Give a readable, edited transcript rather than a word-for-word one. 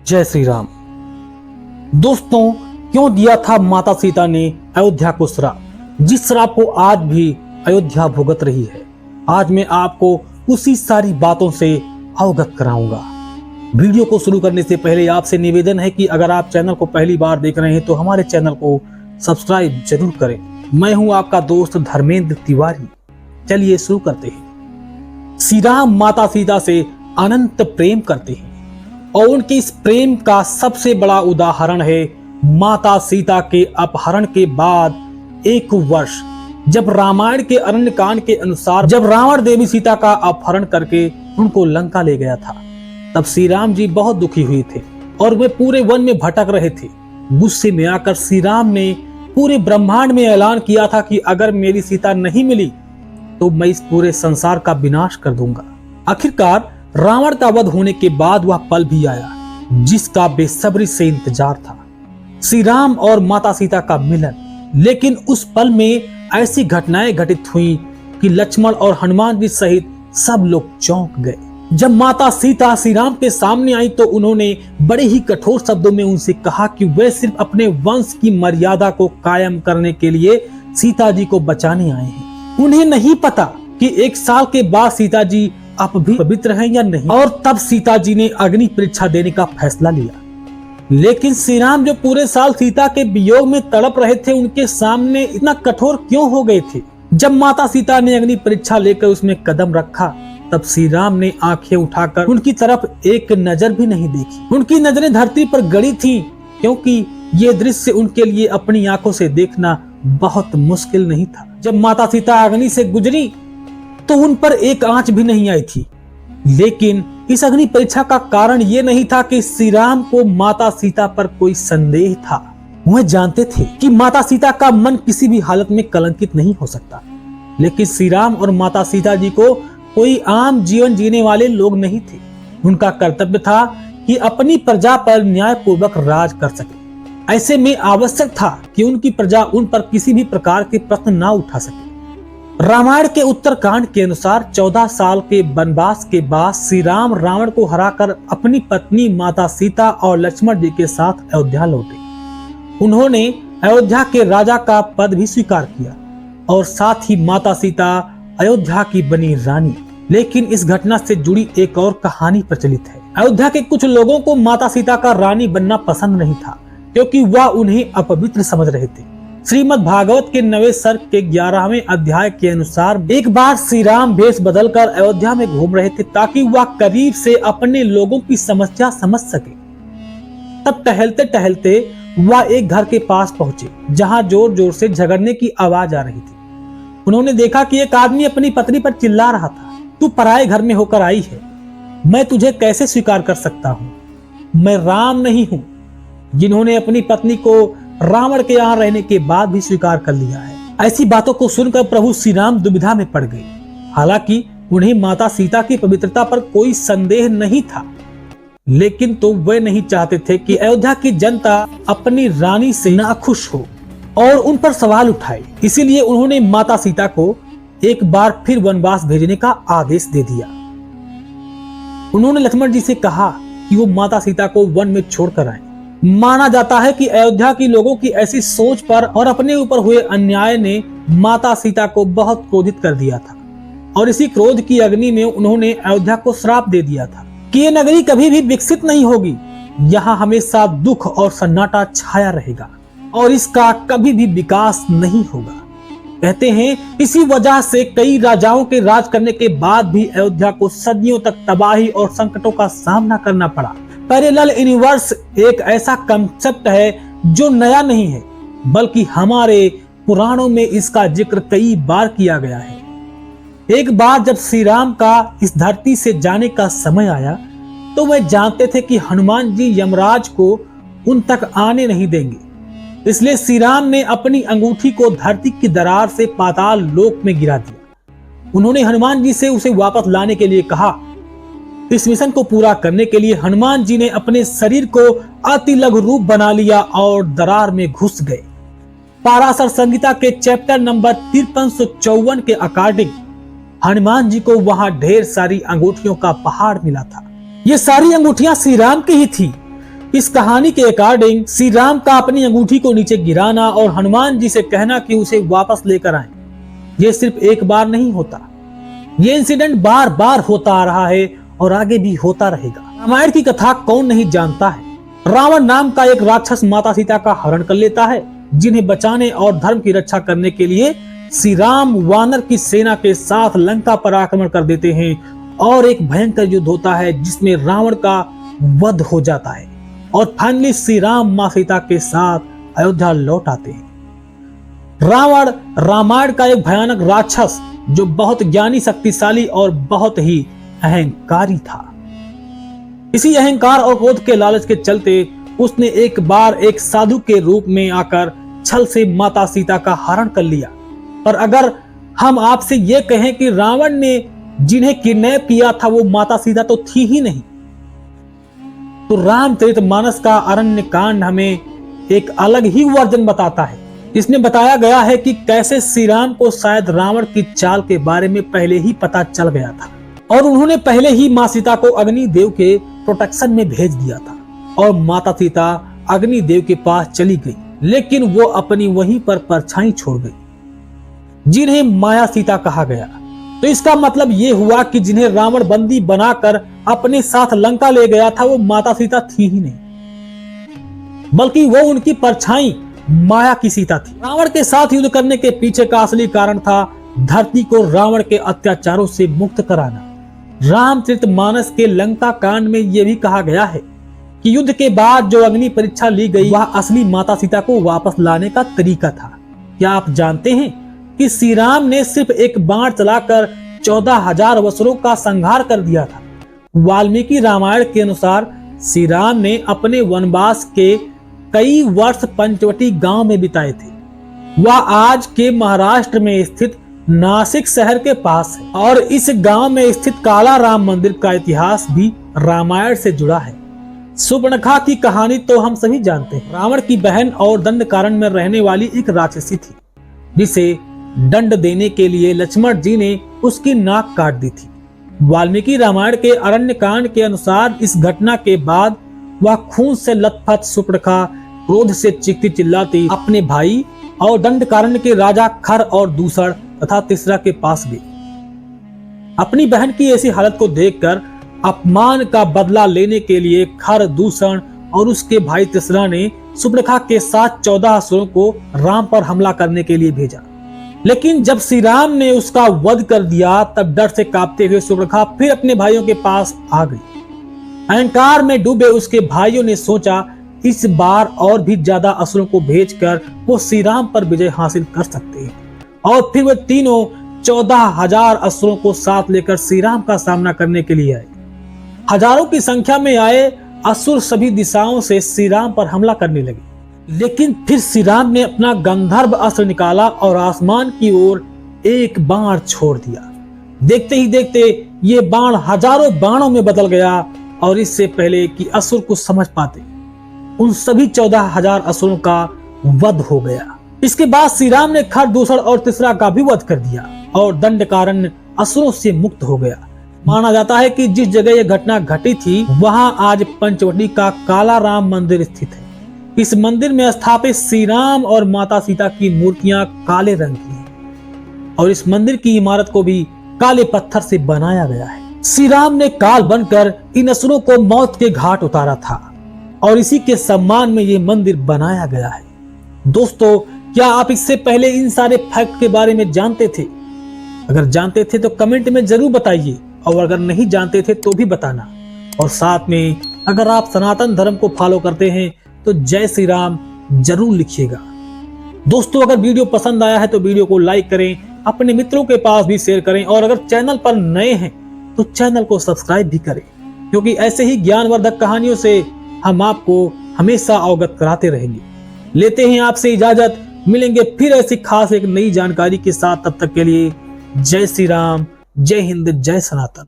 जय श्री राम। दोस्तों, क्यों दिया था माता सीता ने अयोध्या को श्राप, जिस श्राप को आज भी अयोध्या भुगत रही है। आज मैं आपको उसी सारी बातों से अवगत कराऊंगा। वीडियो को शुरू करने से पहले आपसे निवेदन है कि अगर आप चैनल को पहली बार देख रहे हैं तो हमारे चैनल को सब्सक्राइब जरूर करें। मैं हूं आपका दोस्त धर्मेंद्र तिवारी। चलिए शुरू करते हैं। श्री राम माता सीता से अनंत प्रेम करते हैं और उनके इस प्रेम का सबसे बड़ा उदाहरण है माता सीता के अपहरण के बाद 1 वर्ष, जब रामायण के अरण्य कांड के अनुसार जब रावण देवी सीता का अपहरण करके उनको लंका ले गया था, तब श्री राम जी बहुत दुखी हुए थे और वे पूरे वन में भटक रहे थे। गुस्से में आकर श्री राम ने पूरे ब्रह्मांड में ऐलान किया था कि अगर मेरी सीता नहीं मिली तो मैं इस पूरे संसार का विनाश कर दूंगा। आखिरकार रावण का वध होने के बाद वह पल भी आया जिसका बेसब्री से इंतजार था, श्री राम और माता सीता का मिलन। लेकिन उस पल में ऐसी घटनाएं घटित हुई कि लक्ष्मण और हनुमान जी सहित सब लोग चौंक गए। जब माता सीता श्री राम के सामने आई तो उन्होंने बड़े ही कठोर शब्दों में उनसे कहा कि वे सिर्फ अपने वंश की मर्यादा को कायम करने के लिए सीता जी को बचाने आए हैं। उन्हें नहीं पता कि 1 साल के बाद सीता जी अब भी पवित्र हैं या नहीं। और तब सीता जी ने अग्नि परीक्षा देने का फैसला लिया। लेकिन श्री राम जो पूरे साल सीता के वियोग में तड़प रहे थे, उनके सामने इतना कठोर क्यों हो गए थे? जब माता सीता ने अग्नि परीक्षा लेकर उसमें कदम रखा, तब श्री राम ने आंखें उठाकर उनकी तरफ एक नजर भी नहीं देखी। उनकी नजरें धरती पर गड़ी थी, क्योंकि ये दृश्य उनके लिए अपनी आंखों से देखना बहुत मुश्किल नहीं था। जब माता सीता अग्नि से गुजरी तो उन पर एक आंच भी नहीं आई थी। लेकिन इस अग्नि परीक्षा का कारण ये नहीं था कि श्री राम को माता सीता पर कोई संदेह था। वह जानते थे कि माता सीता का मन किसी भी हालत में कलंकित नहीं हो सकता। लेकिन श्री राम और माता सीता जी को कोई आम जीवन जीने वाले लोग नहीं थे। उनका कर्तव्य था कि अपनी प्रजा पर न्यायपूर्वक राज कर सके। ऐसे में आवश्यक था कि उनकी प्रजा उन पर किसी भी प्रकार के प्रश्न ना उठा सके। रामायण के उत्तरकांड के अनुसार 14 साल के वनवास के बाद श्री राम रावण को हराकर अपनी पत्नी माता सीता और लक्ष्मण जी के साथ अयोध्या लौटे। उन्होंने अयोध्या के राजा का पद भी स्वीकार किया और साथ ही माता सीता अयोध्या की बनी रानी। लेकिन इस घटना से जुड़ी एक और कहानी प्रचलित है। अयोध्या के कुछ लोगों को माता सीता का रानी बनना पसंद नहीं था, क्योंकि वह उन्हें अपवित्र समझ रहे थे। श्रीमद् भागवत के 9वें सर्ग के 11वें अध्याय के अनुसार एक बार श्री राम भेष बदलकर अयोध्या में घूम रहे थे ताकि वह करीब से अपने लोगों की समस्या समझ सके। तब टहलते टहलते वह एक घर के पास पहुंचे जहां जोर जोर से झगड़ने की आवाज आ रही थी। उन्होंने देखा कि एक आदमी अपनी पत्नी पर चिल्ला रहा था, तू पराये घर में होकर आई है, मैं तुझे कैसे स्वीकार कर सकता हूँ? मैं राम नहीं हूँ जिन्होंने अपनी पत्नी को रावण के यहाँ रहने के बाद भी स्वीकार कर लिया है। ऐसी बातों को सुनकर प्रभु श्री राम दुविधा में पड़ गए। हालांकि उन्हें माता सीता की पवित्रता पर कोई संदेह नहीं था, लेकिन तो वे नहीं चाहते थे कि अयोध्या की जनता अपनी रानी से नाखुश हो और उन पर सवाल उठाए। इसीलिए उन्होंने माता सीता को एक बार फिर वनवास भेजने का आदेश दे दिया। उन्होंने लक्ष्मण जी से कहा कि वो माता सीता को वन में छोड़कर आए। माना जाता है कि अयोध्या के लोगों की ऐसी सोच पर और अपने ऊपर हुए अन्याय ने माता सीता को बहुत क्रोधित कर दिया था और इसी क्रोध की अग्नि में उन्होंने अयोध्या को श्राप दे दिया था कि ये नगरी कभी भी विकसित नहीं होगी, यहाँ हमेशा दुख और सन्नाटा छाया रहेगा और इसका कभी भी विकास नहीं होगा। कहते हैं इसी वजह से कई राजाओं के राज करने के बाद भी अयोध्या को सदियों तक तबाही और संकटों का सामना करना पड़ा। पैरेलल यूनिवर्स एक ऐसा कंसेप्ट है जो नया नहीं है, बल्कि हमारे पुराणों में इसका जिक्र कई बार किया गया है। एक बार जब श्री राम का इस धरती से जाने का समय आया तो वे जानते थे कि हनुमान जी यमराज को उन तक आने नहीं देंगे। इसलिए श्री राम ने अपनी अंगूठी को धरती की दरार से पाताल लोक में गिरा दिया। उन्होंने हनुमान जी से उसे वापस लाने के लिए कहा। इस मिशन को पूरा करने के लिए हनुमान जी ने अपने शरीर को अति लघु रूप बना लिया और दरार में घुस गए। पाराशर संहिता के चैप्टर नंबर 5354 के अकॉर्डिंग हनुमान जी को वहां ढेर सारी अंगूठियों का पहाड़ मिला था। ये सारी अंगूठियां श्री राम की ही थी। इस कहानी के अकॉर्डिंग श्री राम का अपनी अंगूठी को नीचे गिराना और हनुमान जी से कहना कि उसे वापस लेकर आए, ये सिर्फ एक बार नहीं होता, ये इंसिडेंट बार बार होता आ रहा है और आगे भी होता रहेगा। रामायण की कथा कौन नहीं जानता है। रावण नाम का एक राक्षस माता सीता का हरण कर लेता है, जिन्हें बचाने और धर्म की रक्षा करने के लिए श्री राम वानर की सेना के साथ लंका पर आक्रमण कर देते हैं और एक भयंकर युद्ध होता है जिसमें रावण का वध हो जाता है और फाइनली श्री राम मां सीता के साथ अयोध्या लौट आते हैं। रावण रामायण का एक भयानक राक्षस जो बहुत ज्ञानी, शक्तिशाली और बहुत ही अहंकारी था। इसी अहंकार और क्रोध के लालच के चलते उसने एक बार एक साधु के रूप में आकर छल से माता सीता का हरण कर लिया। पर अगर हम आपसे ये कहें कि रावण ने जिन्हें किडनैप किया था वो माता सीता तो थी ही नहीं, तो रामचरितमानस का अरण्य कांड हमें एक अलग ही वर्जन बताता है। इसमें बताया गया है कि कैसे श्री राम को शायद रावण की चाल के बारे में पहले ही पता चल गया था और उन्होंने पहले ही माँ सीता को अग्निदेव के प्रोटेक्शन में भेज दिया था और माता सीता अग्निदेव के पास चली गई, लेकिन वो अपनी वहीं पर परछाई छोड़ गई, जिन्हें माया सीता कहा गया। तो इसका मतलब ये हुआ कि जिन्हें रावण बंदी बनाकर अपने साथ लंका ले गया था वो माता सीता थी ही नहीं, बल्कि वो उनकी परछाई माया की सीता थी। रावण के साथ युद्ध करने के पीछे का असली कारण था धरती को रावण के अत्याचारों से मुक्त कराना। रामचरितमानस के लंका कांड में यह भी कहा गया है कि युद्ध के बाद जो अग्नि परीक्षा ली गई वह असली माता सीता को वापस लाने का तरीका था। क्या आप जानते हैं कि श्री राम ने सिर्फ एक बाण चलाकर 14,000 असुरों का संहार कर दिया था। वाल्मीकि रामायण के अनुसार श्री राम ने अपने वनवास के कई वर्ष पंचवटी गांव में बिताए थे। वह आज के महाराष्ट्र में स्थित नासिक शहर के पास है और इस गांव में स्थित काला राम मंदिर का इतिहास भी रामायण से जुड़ा है। सुपर्णखा की कहानी तो हम सभी जानते हैं। रावण की बहन और दंडकारण्य में रहने वाली एक राक्षसी थी, जिसे दंड देने के लिए लक्ष्मण जी ने उसकी नाक काट दी थी। वाल्मीकि रामायण के अरण्य कांड के अनुसार इस घटना के बाद वह खून से लथपथ सुपर्णखा क्रोध से चीखती चिल्लाती अपने भाई और दंडकारण्य के राजा खर और दूसर तथा तीसरा के पास गई। अपनी बहन की ऐसी हालत को देखकर अपमान का बदला लेने के लिए खर, दूषण और उसके भाई तीसरा ने सुपर्णखा के साथ 14 असुरों को राम पर हमला करने के लिए भेजा। लेकिन जब श्री राम ने उसका वध कर दिया तब डर से कांपते हुए सुपर्णखा फिर अपने भाइयों के पास आ गई। अहंकार में डूबे उसके भाइयों ने सोचा इस बार और भी ज्यादा असुरों को भेजकर वो श्री राम पर विजय हासिल कर सकते हैं और फिर वे तीनों 14,000 असुरों को साथ लेकर श्री राम का सामना करने के लिए आए। हजारों की संख्या में आए असुर सभी दिशाओं से श्री राम पर हमला करने लगे, लेकिन फिर श्री राम ने अपना गंधर्व अस्त्र निकाला और आसमान की ओर एक बाण छोड़ दिया। देखते ही देखते ये बाण हजारों बाणों में बदल गया और इससे पहले कि असुर कुछ समझ पाते उन सभी 14,000 असुरों का वध हो गया। इसके बाद श्री राम ने खर, दूसर और तीसरा का भी वध कर दिया और दंडकारण्य असुरों से मुक्त हो गया। माना जाता है कि जिस जगह यह घटना घटी थी वहां आज पंचवटी का काला राम मंदिर स्थित है। इस मंदिर में स्थापित श्री राम और माता सीता की मूर्तियां काले रंग की हैं और इस मंदिर की इमारत को भी काले पत्थर से बनाया गया है। श्री राम ने काल बनकर इन असुरों को मौत के घाट उतारा था और इसी के सम्मान में ये मंदिर बनाया गया है। दोस्तों, क्या आप इससे पहले इन सारे फैक्ट के बारे में जानते थे? अगर जानते थे तो कमेंट में जरूर बताइए और अगर नहीं जानते थे तो भी बताना। और साथ में अगर आप सनातन धर्म को फॉलो करते हैं तो जय श्री राम जरूर लिखिएगा। दोस्तों, अगर वीडियो पसंद आया है तो वीडियो को लाइक करें, अपने मित्रों के पास भी शेयर करें और अगर चैनल पर नए हैं तो चैनल को सब्सक्राइब भी करें, क्योंकि ऐसे ही ज्ञानवर्धक कहानियों से हम आपको हमेशा अवगत कराते रहेंगे। लेते हैं आपसे इजाजत, मिलेंगे फिर ऐसी खास एक नई जानकारी के साथ। तब तक के लिए जय श्री राम, जय हिंद, जय सनातन।